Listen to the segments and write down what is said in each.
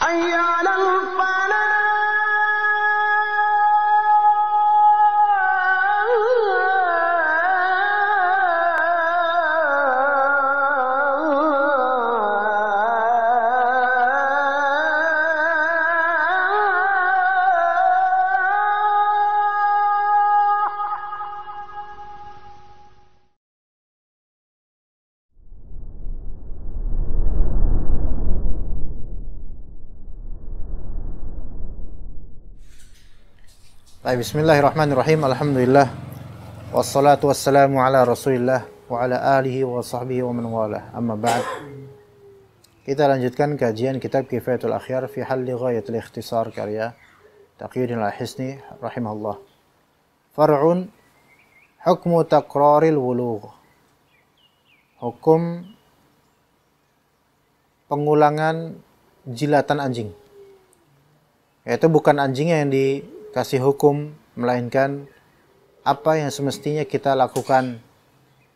حي على Baik, bismillahirrahmanirrahim. Alhamdulillah. Wassalatu wassalamu ala Rasulillah wa ala alihi wa sahbihi wa man walah. Amma ba'd. Kita lanjutkan kajian kitab Kifayatul Akhyar fi halli ghayatil ikhtisar karya Taqiyuddin Al-Hisni rahimahullah. Far'un hukmu taqraril wulugh. Hukum pengulangan jilatan anjing. Yaitu bukan anjingnya yang dikasih hukum, melainkan apa yang semestinya kita lakukan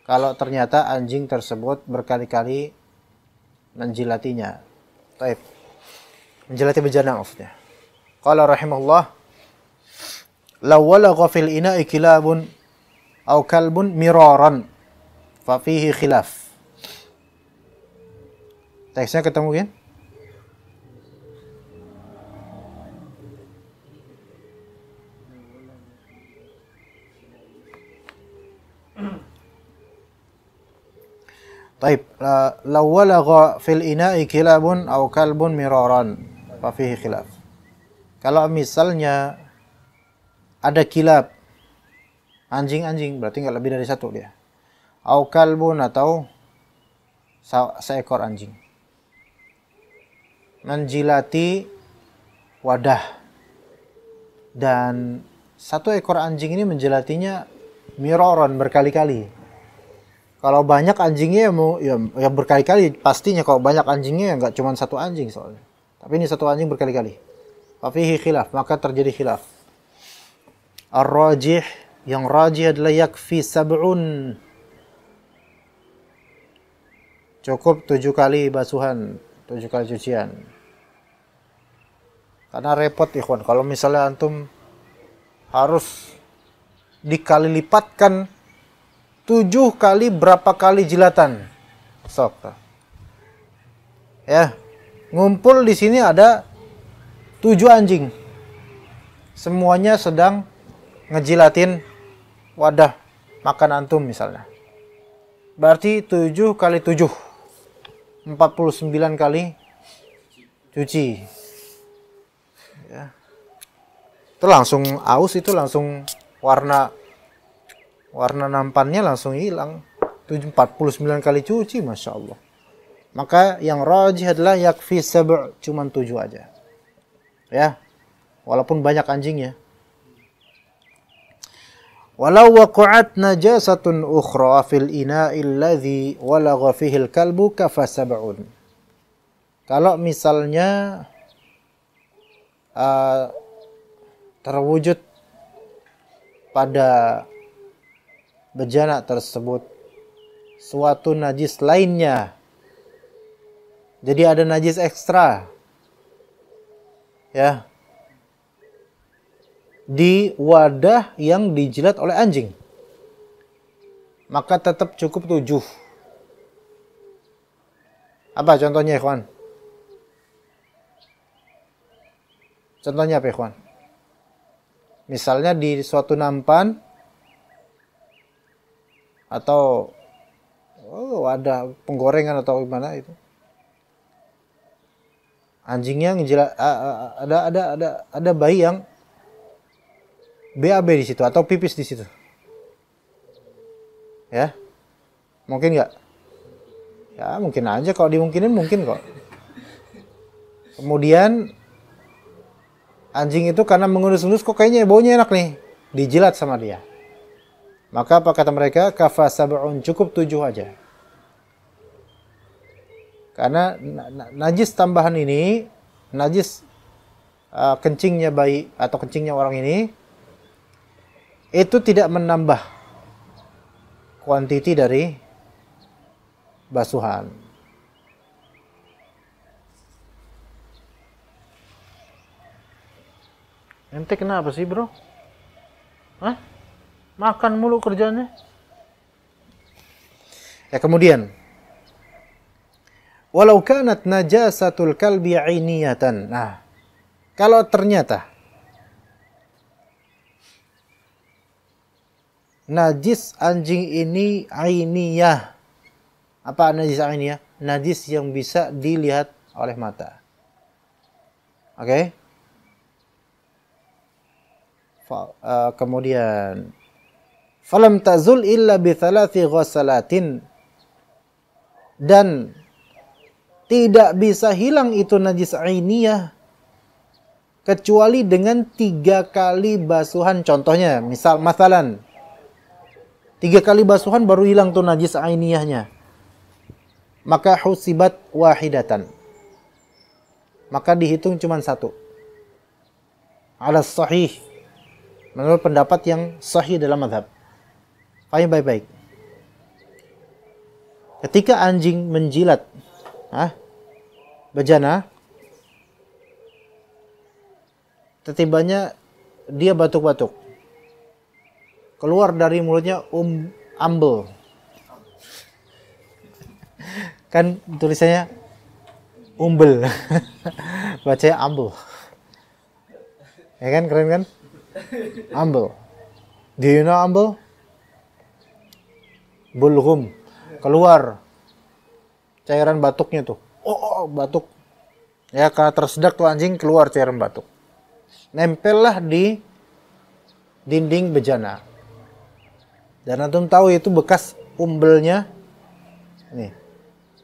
kalau ternyata anjing tersebut berkali-kali menjilatinya. Baik. Menjilati bejana maksudnya. Qala rahimahullah, law walagha fil ina'i kilabun aw kalbun miraran fa fihi khilaf. Teksnya ketemu kan? Taib, law walagha fil ina'i kilabun aw kalbun miraran fa fihi khilaf. Kalau misalnya ada kilab, anjing-anjing, berarti enggak lebih dari satu dia. Aw kalbun atau seekor anjing menjilati wadah, dan satu ekor anjing ini menjilatinya miraran, berkali-kali. Kalau banyak anjingnya ya berkali-kali pastinya. Kalau banyak anjingnya ya nggak cuma satu anjing soalnya. Tapi ini satu anjing berkali-kali. Fafihi khilaf, maka terjadi khilaf. Ar-rajih, yang rajih adalah yakfi sab'un. Cukup 7 kali basuhan, 7 kali cucian. Karena repot ikhwan, kalau misalnya antum harus dikali lipatkan 7 kali berapa kali jilatan. Sok. Ya. Ngumpul di sini ada 7 anjing. Semuanya sedang ngejilatin wadah makan antum misalnya. Berarti 7 kali 7. 49 kali cuci. Ya. Itu langsung aus, itu langsung warna nampannya langsung hilang. 49 kali cuci, Masya Allah. Maka yang rajih adalah yakfi sab', cuman 7 aja. Ya. Walaupun banyak anjingnya. Walau waqa'at najasatun ukhra fil ina'il ladzi walagha fihi al-kalbu kafa sab'un. Kalau misalnya terwujud pada bejana tersebut suatu najis lainnya, jadi ada najis ekstra ya di wadah yang dijilat oleh anjing, maka tetap cukup 7. Apa contohnya ikhwan? Contohnya apa ikhwan? Misalnya di suatu nampan atau ada penggorengan atau gimana itu, anjingnya ngejilat, ada bayi yang BAB di situ atau pipis di situ, ya mungkin nggak? Ya mungkin aja, kalau dimungkinin mungkin kok. Kemudian anjing itu karena mengendus-endus, kok kayaknya baunya enak nih, dijilat sama dia. Maka apa kata mereka? Kafa sab'un, cukup 7 aja. Karena najis tambahan ini, najis kencingnya bayi atau kencingnya orang ini, itu tidak menambah kuantiti dari basuhan. Ente kenapa sih, bro? Hah? Makan mulu kerjanya. Ya, kemudian, walau kanat najasatul kalbi 'ainiyatan. Nah, kalau ternyata najis anjing ini ainiyah. Apa najis ainiyah? Najis yang bisa dilihat oleh mata. Oke? Kemudian falam tazul illa bi thalathi ghasalatin, dan tidak bisa hilang itu najis ainiyah kecuali dengan 3 kali basuhan. Contohnya, masalan 3 kali basuhan baru hilang tuh najis ainiyahnya. Maka husibat wahidatan, maka dihitung cuma 1. Ala sahih, menurut pendapat yang sahih dalam mazhab. Paham baik-baik. Ketika anjing menjilat bejana, tetibanya dia batuk-batuk, keluar dari mulutnya ambel. Kan tulisannya umbel. Bacanya ambel. Ya kan, keren kan? Ambel. Do you know ambel? Bulghum. Keluar cairan batuknya tuh. Oh, batuk. Ya, karena tersedak tuh anjing, keluar cairan batuk. Nempellah di dinding bejana. Dan antum tahu itu bekas umbelnya. Nih.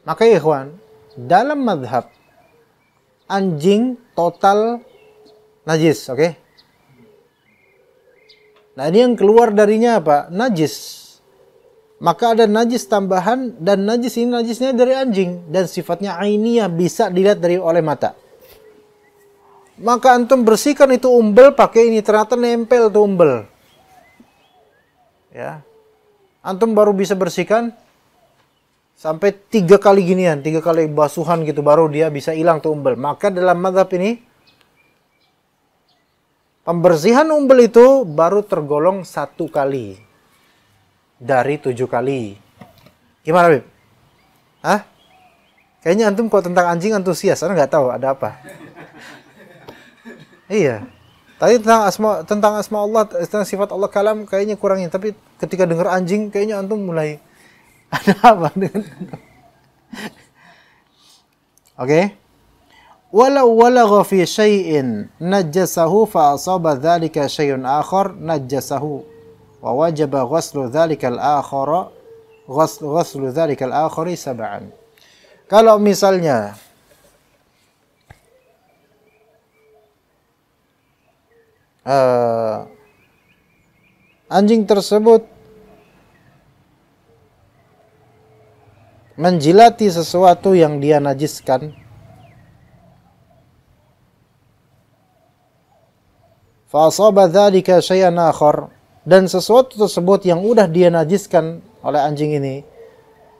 Maka ya ikhwan, dalam mazhab anjing total najis, oke? Nah, ini yang keluar darinya apa? Najis. Maka ada najis tambahan, dan najis ini najisnya dari anjing dan sifatnya ainiyah, bisa dilihat oleh mata. Maka antum bersihkan itu umbel pakai ini, ternyata nempel tuh umbel. Ya. Antum baru bisa bersihkan sampai 3 kali ginian, 3 kali basuhan gitu, baru dia bisa hilang tuh umbel. Maka dalam mazhab ini, pembersihan umbel itu baru tergolong 1 kali dari 7 kali. Gimana, Bib? Hah? Kayaknya antum kok tentang anjing antusias, karena nggak tahu ada apa. Iya. Tadi tentang asma Allah, tentang sifat Allah kalam kayaknya kurangin, tapi ketika dengar anjing kayaknya antum mulai ada apa dengan Oke. Walau walagha fi syai'in najjasahu fa asaba dzalika syai'un akhar najjasahu wa wajaba ghuslu dzalikal akhara ghuslu dzalikal akhari sab'an. Kalau misalnya anjing tersebut menjilati sesuatu yang dia najiskan, fa asaba dzalika syai'an akhar, dan sesuatu tersebut yang udah dia najiskan oleh anjing ini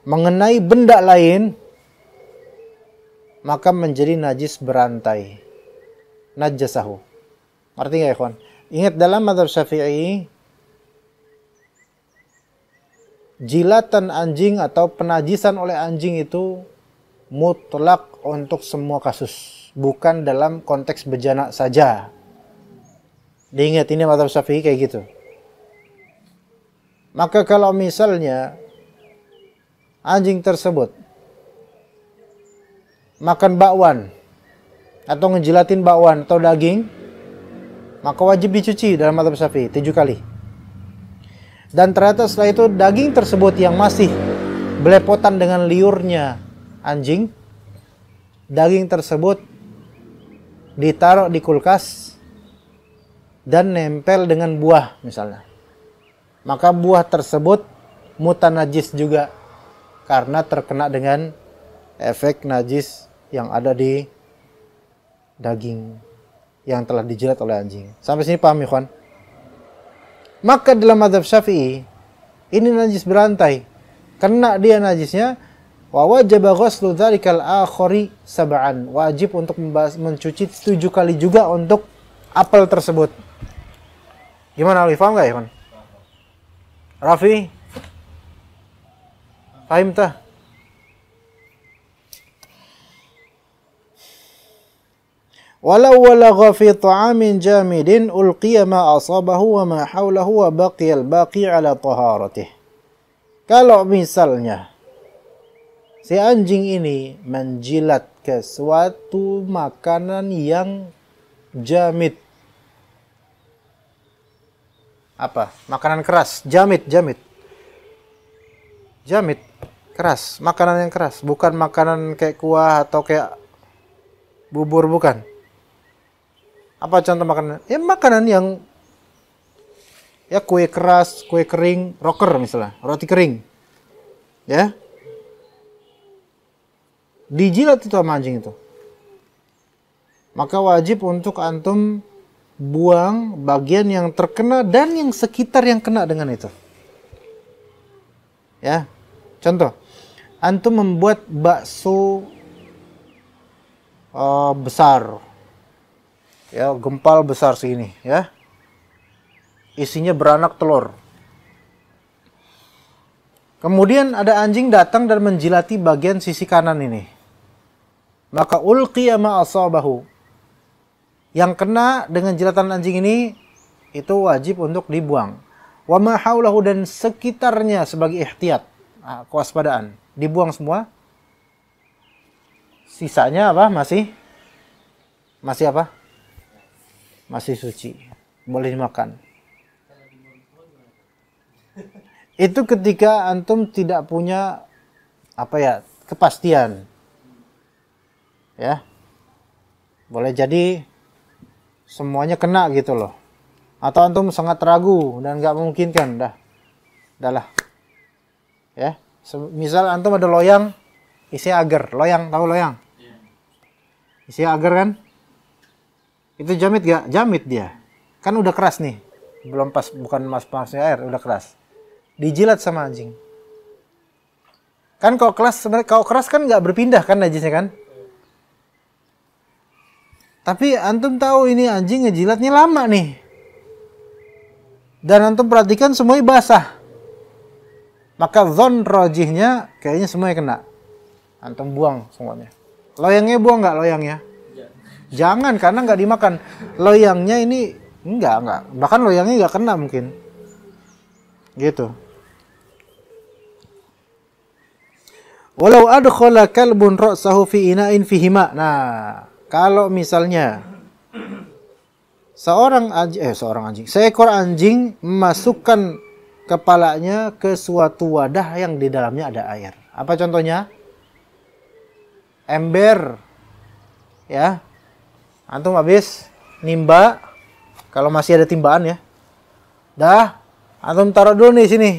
mengenai benda lain, maka menjadi najis berantai. Najjasahu. Ngerti nggak, ikhwan? Ingat dalam mazhab Syafi'i, jilatan anjing atau penajisan oleh anjing itu mutlak untuk semua kasus, bukan dalam konteks bejana saja. Diingat, ini mazhab Syafi'i kayak gitu. Maka kalau misalnya anjing tersebut makan bakwan atau ngejilatin bakwan atau daging, maka wajib dicuci dalam mazhab Syafi'i 7 kali. Dan ternyata setelah itu daging tersebut yang masih belepotan dengan liurnya anjing, daging tersebut ditaruh di kulkas dan nempel dengan buah misalnya, maka buah tersebut mutanajis juga karena terkena dengan efek najis yang ada di daging yang telah dijilat oleh anjing. Sampai sini paham, ikhwan? Maka dalam mazhab Syafi'i ini najis berantai. Kena dia najisnya, wa wajaba ghuslu dzalikal akhari sab'an. Wajib untuk mencuci 7 kali juga untuk apel tersebut. Gimana, Ali? Paham nggak ya, kan? Rafi? Paham tah? Walau walagha fi ta'amin jamidin ulqiya ma asabahu wa ma hawlahu wa baqiyal baqi ala taharatih. Kalau misalnya si anjing ini menjilat ke suatu makanan yang jamid. Apa? Makanan keras, jamid. Jamid, keras, makanan yang keras, bukan makanan kayak kuah atau kayak bubur, bukan. Apa contoh makanan? Ya makanan yang ya kue keras, kue kering, roker misalnya, roti kering. Ya. Dijilat itu sama anjing itu. Maka wajib untuk antum buang bagian yang terkena dan yang sekitar yang kena dengan itu. Ya. Contoh, antum membuat bakso besar. Ya, gempal besar segini, ya. Isinya beranak telur. Kemudian ada anjing datang dan menjilati bagian sisi kanan ini. Maka ulqiya ma asabahu. Yang kena dengan jilatan anjing ini itu wajib untuk dibuang. Wa ma haulahu, dan sekitarnya sebagai ihtiyat, kewaspadaan, dibuang semua. Sisanya apa? Masih apa? Masih suci, boleh dimakan. Itu ketika antum tidak punya kepastian. Ya. Boleh jadi semuanya kena gitu loh. Atau antum sangat ragu dan nggak memungkinkan, dah lah. Ya. Misal antum ada loyang isinya agar, loyang, tahu loyang? Isinya agar kan? Itu jamit gak? Jamit dia. Kan udah keras nih. Belum pas, bukan pasnya air, udah keras. Dijilat sama anjing. Kan kalau keras kan nggak berpindah kan najisnya kan? Tapi antum tahu ini anjing ngejilatnya lama nih. Dan antum perhatikan semuanya basah. Maka zon rojihnya kayaknya semuanya kena. Antum buang semuanya. Loyangnya buang nggak loyangnya? Jangan, karena nggak dimakan. Loyangnya ini enggak. Bahkan loyangnya nggak kena mungkin. Gitu. Walau adkhala kalbun ra'sahu fi ina'in fihima. Nah, kalau misalnya seekor anjing memasukkan kepalanya ke suatu wadah yang di dalamnya ada air. Apa contohnya? Ember. Ya. Antum habis nimba, kalau masih ada timbaan ya. Dah, antum taruh dulu nih sini.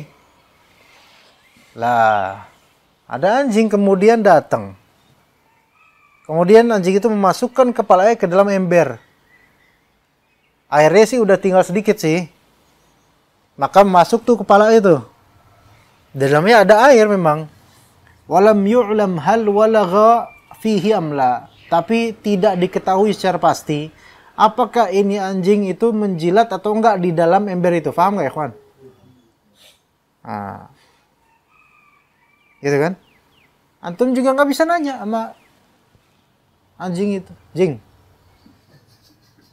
Lah, ada anjing kemudian datang. Kemudian anjing itu memasukkan kepalanya ke dalam ember. Airnya sih udah tinggal sedikit sih. Maka masuk tuh kepala itu. Di dalamnya ada air memang. Walam yu'lam hal walagha fihi amla. Tapi tidak diketahui secara pasti apakah ini anjing itu menjilat atau enggak di dalam ember itu. Paham nggak ya, kawan? Nah, gitu kan? Antum juga nggak bisa nanya sama anjing itu. Jing,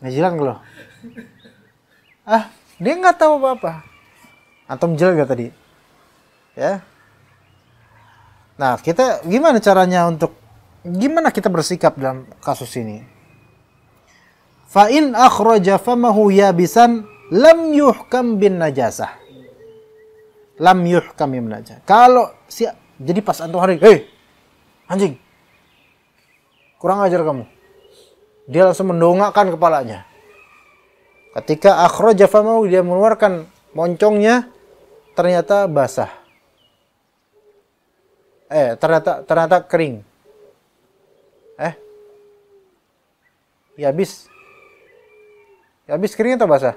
ngejilat nggak lo? Dia nggak tahu apa-apa. Antum jilat gak tadi? Ya. Nah, kita gimana caranya gimana kita bersikap dalam kasus ini? Fa in akhraja famahu yabisan lam yuhkam bin najasah. Lam yuhkam bin najasah. Kalau jadi pas antum hari, "Hei, anjing. Kurang ajar kamu." Dia langsung mendongakkan kepalanya. Ketika akhraja famahu, dia mengeluarkan moncongnya, ternyata basah. Ternyata kering. Yabis kering atau basah?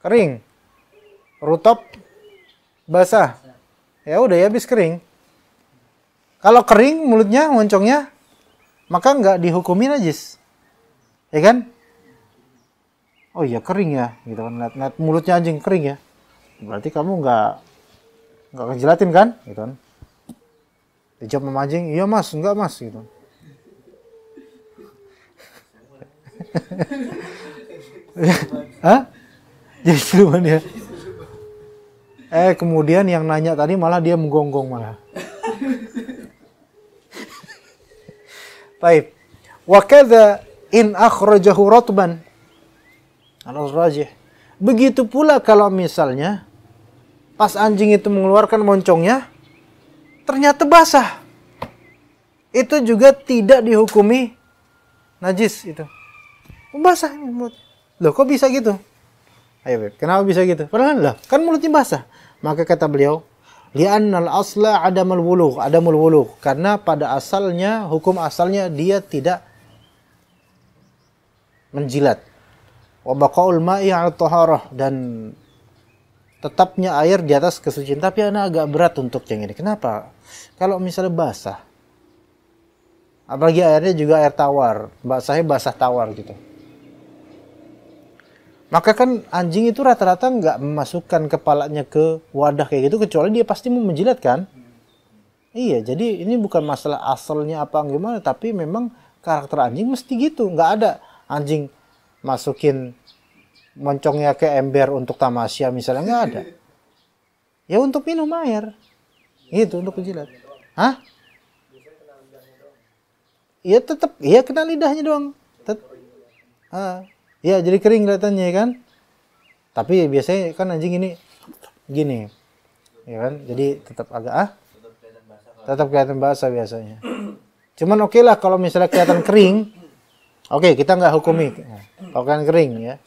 Kering. Rutop basah. Ya udah yabis kering. Kalau kering mulutnya, moncongnya, maka nggak dihukumi najis. Ya kan? Oh iya kering ya, gitu kan. Lihat mulutnya anjing kering ya. Berarti kamu nggak kejilatin kan, gitu kan. Dijawab sama anjing, iya mas, enggak mas, gitu. Hah? Jadi siluman ya. Kemudian yang nanya tadi malah dia menggonggong malah. Baik. Wa kadza in akhrajahu ratban. Al-rajih. Begitu pula kalau misalnya pas anjing itu mengeluarkan moncongnya ternyata basah. Itu juga tidak dihukumi najis itu. Basah ini mulut. Loh kok bisa gitu? Ayo Beb, kenapa bisa gitu? Padahal lah, kan mulutnya basah. Maka kata beliau, li'annal asla adamul wulugh. Karena pada asalnya, hukum asalnya dia tidak menjilat. Wa baqaul ma'i 'ala taharah, dan tetapnya air di atas kesucian. Tapi anak agak berat untuk yang ini. Kenapa? Kalau misalnya basah, apalagi airnya juga air tawar, basahnya basah tawar gitu. Maka kan anjing itu rata-rata nggak memasukkan kepalanya ke wadah kayak gitu, kecuali dia pasti mau menjilat kan. Iya, jadi ini bukan masalah asalnya apa gimana, tapi memang karakter anjing mesti gitu. Nggak ada anjing masukin moncongnya ke ember untuk tamasya misalnya, nggak ada. Ya untuk minum air, gitu, untuk menjilat. Hah? Iya tetap, iya kena lidahnya doang. Ya jadi kering kelihatannya kan. Tapi biasanya kan anjing ini gini. Ya kan? Jadi tetap agak tetap kelihatan basah biasanya. Cuman oke lah kalau misalnya kelihatan kering. Oke, kita nggak hukumi. Kalau kelihatan kering ya.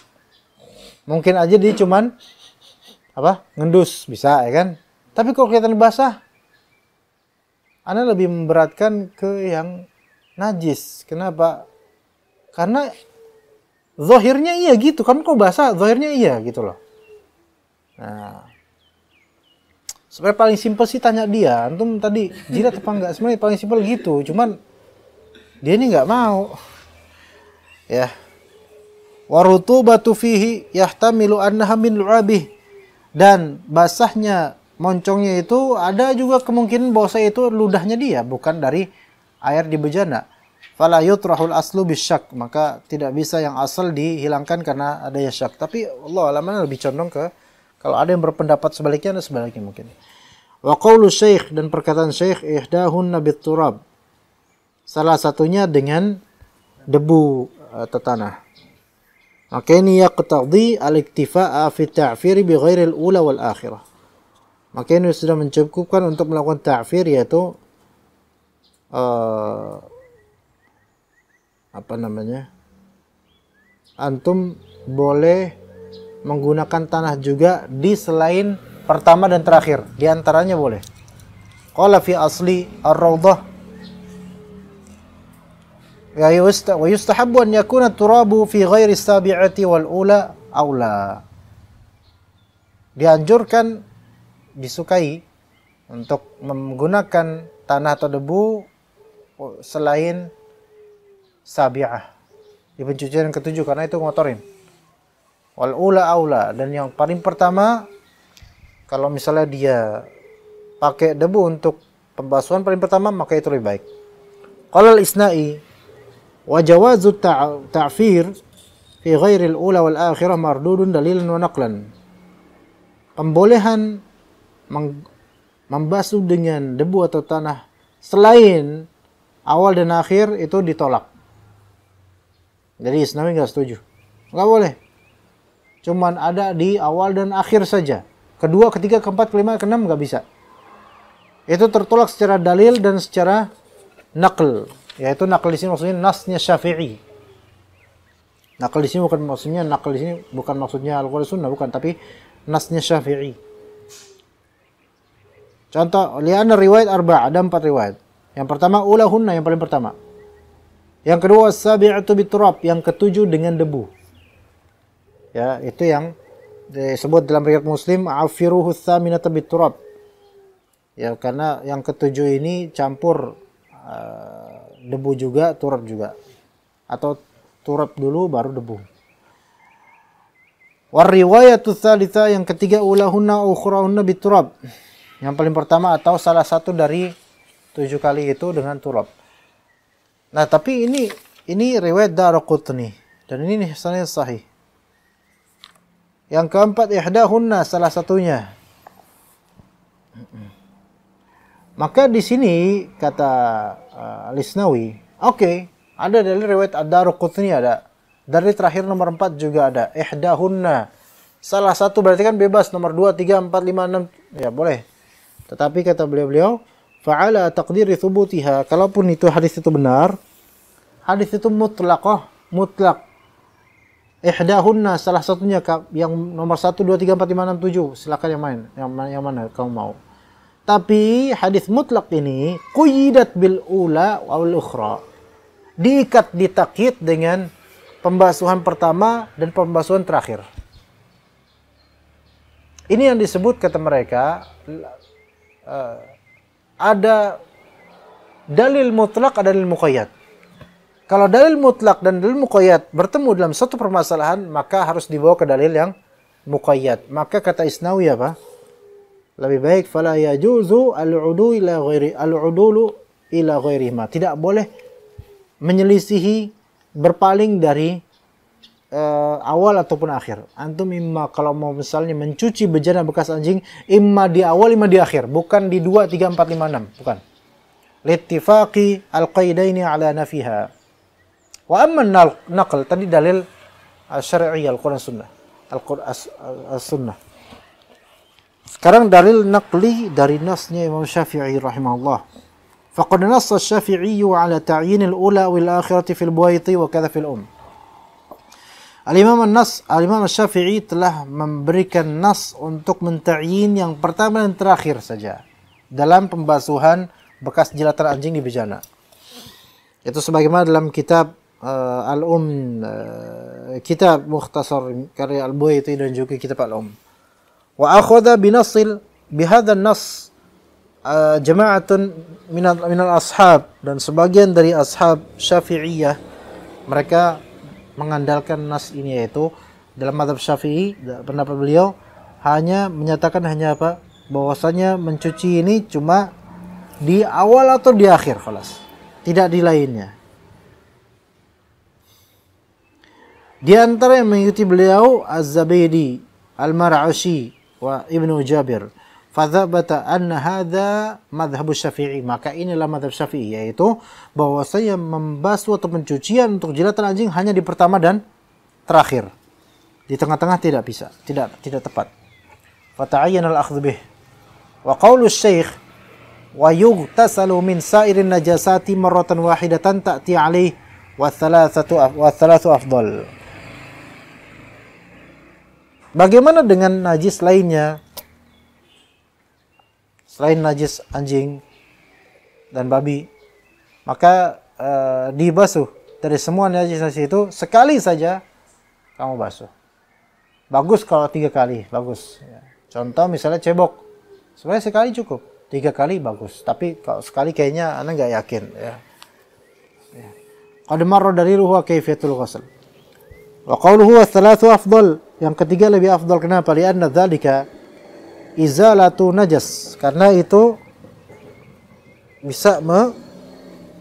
Mungkin aja dia cuman ngendus bisa ya kan. Tapi kalau kelihatan basah, Anda lebih memberatkan ke yang najis. Kenapa? Karena zahirnya iya gitu, kan kok basah, zahirnya iya gitu loh. Nah, sebenarnya paling simpel sih tanya dia, antum tadi jilat apa enggak? Sebenarnya paling simpel gitu, cuman dia ini nggak mau. Ya. Warutubatu fihi yahtamilu annaha min lu'abih. Dan basahnya moncongnya itu ada juga kemungkinan bahwa itu ludahnya dia, bukan dari air di bejana. Fala yutrahul aslu bisyak, maka tidak bisa yang asal dihilangkan karena adanya syak. Tapi Allah alamanya lebih condong ke kalau ada yang berpendapat sebaliknya, ada sebaliknya mungkin. Wa qaulu syekh, dan perkataan syekh, ihdahunna bitturab. Salah satunya dengan debu atau tanah. Maka ini yaqtadi al-iktifa'a fi ta'fir bi ghairi al-ula wal akhirah. Maka ini sudah mencukupkan untuk melakukan ta'fir, yaitu antum boleh menggunakan tanah juga di selain pertama dan terakhir, di antaranya boleh. Qala fi asli ar-rawdah wa yustahabbu an yakuna turabu fi ghairi as-sabi'ati wal ula aula. Dianjurkan, disukai untuk menggunakan tanah atau debu selain sabi'ah, di pencucian yang ketujuh, karena itu ngotorin. Wal ula aula, dan yang paling pertama kalau misalnya dia pakai debu untuk pembasuhan paling pertama, maka itu lebih baik. Qala al-Isna'i wa jawazu ta'fir fi ghairi al-ula wal akhirah mardudun dalilan wa naqlan. Pembolehan membasuh dengan debu atau tanah selain awal dan akhir itu ditolak. Jadi Isnawi nggak setuju, nggak boleh. Cuman ada di awal dan akhir saja. Kedua, ketiga, keempat, kelima, keenam nggak bisa. Itu tertolak secara dalil dan secara naql. Yaitu naql di sini maksudnya nasnya Syafi'i. Naql di sini bukan maksudnya naql di sini bukan maksudnya Al-Qur'an Sunnah, bukan, tapi nasnya Syafi'i. Contoh, li'anna riwayat arba', ada 4 riwayat. Yang pertama ulahunna, yang paling pertama. Yang kedua sabi'atu biturab, yang ketujuh dengan debu. Ya, itu yang disebut dalam riwayat Muslim afiruhu tsaminata biturab. Ya, karena yang ketujuh ini campur debu juga, turab juga. Atau turab dulu baru debu. War riwayatu tsalitsa, yang ketiga, ulahunna ukhrahunna biturab. Yang paling pertama atau salah satu dari 7 kali itu dengan turab. Nah, tapi ini riwayat Daraqutni dan ini sanad sahih. Yang keempat, ihdahunna, salah satunya. Maka di sini kata Al-Isnawi, oke, ada dari riwayat Ad-Daraqutni ada. Dari terakhir nomor 4 juga ada. Ihdahunna. Salah satu berarti kan bebas. Nomor 2, 3, 4, 5, 6. Ya boleh. Tetapi kata beliau, fa'ala taqdiri thubutiha. Kalaupun itu hadis itu benar, hadis itu mutlaqah. Mutlak. Ihdahunna, salah satunya. Yang nomor 1, 2, 3, 4, 5, 6, 7. Silakan yang main. Yang mana kamu mau. Tapi hadis mutlak ini, quyyidat bil ula wal ukhra. Diikat, ditakyid dengan pembasuhan pertama dan pembasuhan terakhir. Ini yang disebut kata mereka ada dalil mutlak, ada dalil muqayyad. Kalau dalil mutlak dan dalil muqayyad bertemu dalam satu permasalahan, maka harus dibawa ke dalil yang muqayyad. Maka kata Isnawi apa? Lebih baik fala yajuzu al-udulu ila ghairihima. Tidak boleh menyelisihi, berpaling dari awal ataupun akhir. Antum imma kalau mau misalnya mencuci bejana bekas anjing, imma di awal imma di akhir, bukan di 2, 3, 4, 5, 6, bukan. Littifaqi al-qaidaini ala nafiha. Wa amma naql, tadi dalil syar'i Al-Qur'an Sunnah. Al-Qur'an Sunnah. Sekarang dalil naqli dari nasnya Imam Syafi'i rahimahullah. Faqad nassa Syafi'i ala ta'yin al-ula wal akhirati fil buwaiti wa kadha fil Al-Imam Syafi'i telah memberikan nas untuk menta'yin yang pertama dan terakhir saja dalam pembasuhan bekas jilatan anjing di bejana. Itu sebagaimana dalam kitab kitab Mukhtasar karya Al-Buwaiti dan juga kitab Al-Um. Wa akhadha bihadha an-nas jama'atun minal ashab, dan sebagian dari ashab Syafi'iyah mereka mengandalkan nas ini, yaitu dalam mazhab Syafi'i pendapat beliau hanya menyatakan apa? Bahwasanya mencuci ini cuma di awal atau di akhir, khalas. Tidak di lainnya. Di antara yang mengikuti beliau Az-Zabaydi, Al-Mar'ashi wa Ibnu Jabir. Fadzabata anna hadza madhhabu Syafi'i, maka inilah madhab Syafi'i, yaitu bahwasanya membasuh atau pencucian untuk jilatan anjing hanya di pertama dan terakhir. Di tengah-tengah tidak bisa, tidak tepat. Fata'ayyana al-akhdh bih. Wa qaulu Syekh wa yughtasalu min sa'irin najasati marratan wahidatan ta'ti 'alaihi wa thalathu afdal. Bagaimana dengan najis lainnya? Selain najis anjing dan babi, maka dibasuh dari semua najis itu sekali saja kamu basuh. Bagus kalau 3 kali, bagus. Contoh misalnya cebok, sebenarnya sekali cukup, 3 kali bagus. Tapi kalau sekali kayaknya anda nggak yakin. Qad marra daliluhu kaifiyatul ghusl. Wa qawluhu ats-tsalatsu afdal. Yang ketiga lebih afdal, kenapa? Li'anna dzalika izalatu najas, karena itu bisa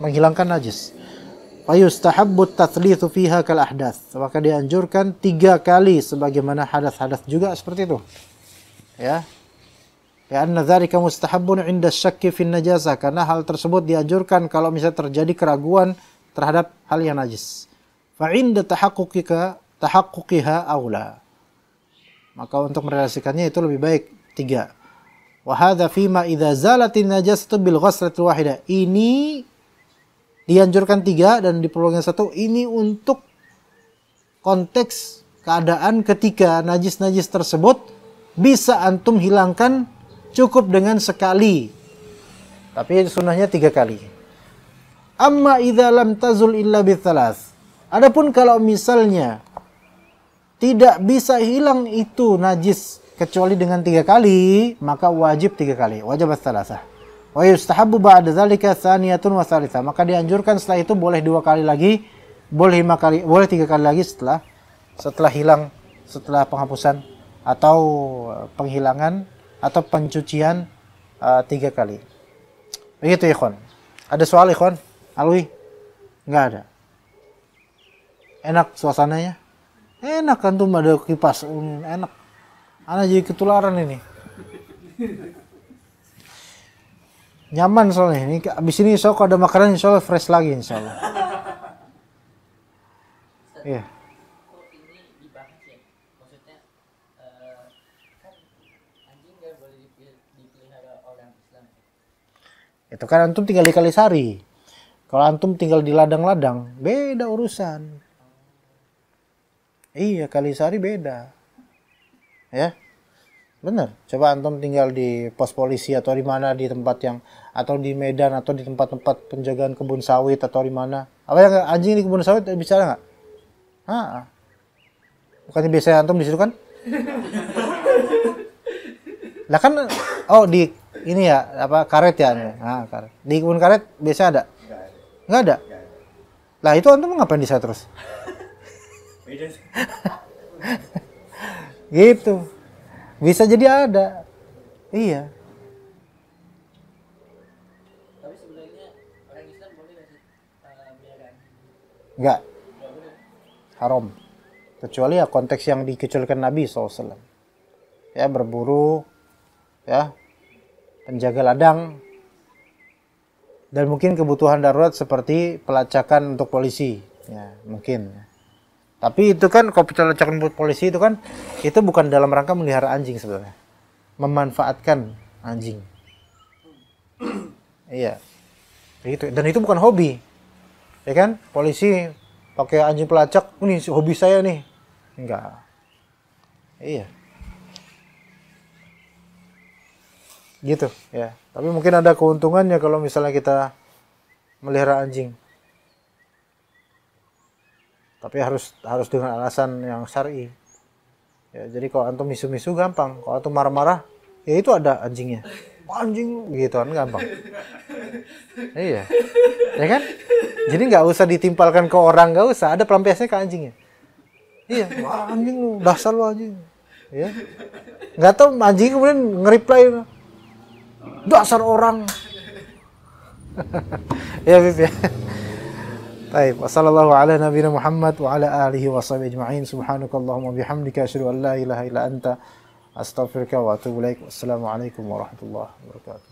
menghilangkan najis. Fayustahabbu at-tathlithu fiha kal ahdath, maka dianjurkan 3 kali sebagaimana hadas-hadas juga seperti itu. Ya. Karena dzalika mustahabbun 'inda asy-syakki fi an-najasah, karena hal tersebut dianjurkan kalau misalnya terjadi keraguan terhadap hal yang najis. Fa 'inda tahaqquqiha aula. Maka untuk merealisasikannya itu lebih baik 3. Wa hadza fima idza zalatin najasatu bil ghaslatil wahidah. Ini dianjurkan 3 dan diperlukan 1. Ini untuk konteks keadaan ketika najis-najis tersebut bisa antum hilangkan cukup dengan sekali. Tapi sunnahnya 3 kali. Amma idza lam tazul illa bitsalath. Adapun kalau misalnya tidak bisa hilang itu najis kecuali dengan 3 kali, maka wajib 3 kali. Wajib ats-tsalatsah. Wa yustahabbu ba'da dzalika tsaniyatun wa tsalitsah. Maka dianjurkan setelah itu boleh 2 kali lagi, boleh 5 kali, boleh 3 kali lagi setelah hilang setelah penghapusan atau penghilangan atau pencucian 3 kali. Begitu ikhwan. Ada soal ikhwan? Alwi? Enggak ada. Enak suasananya? Enak kan tuh ada kipas. Enak. Ana jadi ketularan ini. Nyaman soalnya. Ini abis ini insya Allah ada makanan insya Allah fresh lagi insya Allah. Iya. Itu kan antum tinggal di Kalisari. Kalau antum tinggal di ladang-ladang, beda urusan. Iya, Kalisari beda. Ya. Benar. Coba antum tinggal di pos polisi atau di mana di tempat yang atau di Medan atau di tempat-tempat penjagaan kebun sawit atau di mana. Apa yang anjing di kebun sawit bicara nggak? Ah. Bukannya biasanya antum di situ kan? Lah kan di ini ya apa karet ya? Nah, karet. Di kebun karet biasa ada? Nggak ada. Lah itu antum ngapain di sana terus? Gitu. Bisa jadi ada. Iya. Tapi sebenarnya orang Islam boleh nggak sih biarkan? Enggak. Haram. Kecuali ya konteks yang dikecualikan Nabi SAW. Ya berburu, ya penjaga ladang, dan mungkin kebutuhan darurat seperti pelacakan untuk polisi. Ya mungkin. Tapi itu kan kalau pelacakan buat polisi itu kan itu bukan dalam rangka melihara anjing sebenarnya. Memanfaatkan anjing. Iya. Gitu. Dan itu bukan hobi. Ya kan? Polisi pakai anjing pelacak, ini hobi saya nih. Enggak. Iya. Gitu, ya. Tapi mungkin ada keuntungannya kalau misalnya kita melihara anjing. Tapi harus dengan alasan yang syar'i. Ya, jadi kalau antum misu-misu gampang. Kalau antum marah-marah, ya itu ada anjingnya. Anjing gitu kan gampang. Iya. Ya kan? Jadi nggak usah ditimpalkan ke orang, nggak usah. Ada pelampiasnya ke anjingnya. Iya. Wah, anjing lu, dasar lu anjing. Ya. Nggak tahu anjing kemudian nge-reply, dasar orang. Ya, Bib ya. Baik, wassallallahu ala nabiyina Muhammad wa ala alihi wa sahbihi ajma'in. Subhanakallahumma bihamdika asyhadu an la ilaha illa anta astaghfiruka wa atubu ilaik. Wassalamualaikum warahmatullahi wabarakatuh.